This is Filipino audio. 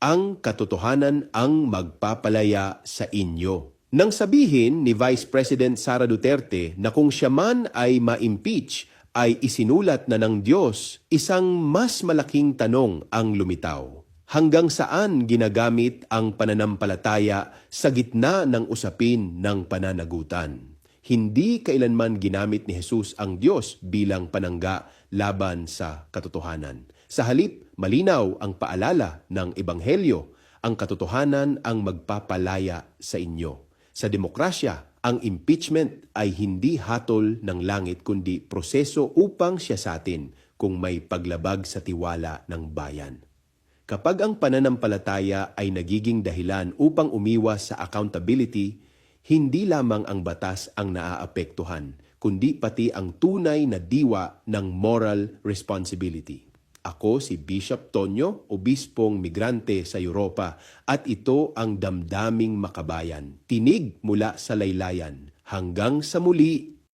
Ang katotohanan ang magpapalaya sa inyo. Nang sabihin ni Vice President Sara Duterte na kung siya man ay ma-impeach, ay isinulat na ng Diyos, isang mas malaking tanong ang lumitaw. Hanggang saan ginagamit ang pananampalataya sa gitna ng usapin ng pananagutan? Hindi kailanman ginamit ni Jesus ang Diyos bilang panangga laban sa katotohanan. Sa halip, malinaw ang paalala ng Ebanghelyo, ang katotohanan ang magpapalaya sa inyo. Sa demokrasya, ang impeachment ay hindi hatol ng langit kundi proseso upang siyasatin kung may paglabag sa tiwala ng bayan. Kapag ang pananampalataya ay nagiging dahilan upang umiwas sa accountability, hindi lamang ang batas ang naaapektuhan, kundi pati ang tunay na diwa ng moral responsibility. Ako si Bishop Tonyo, obispong migrante sa Europa, at ito ang damdaming makabayan. Tinig mula sa laylayan. Hanggang sa muli.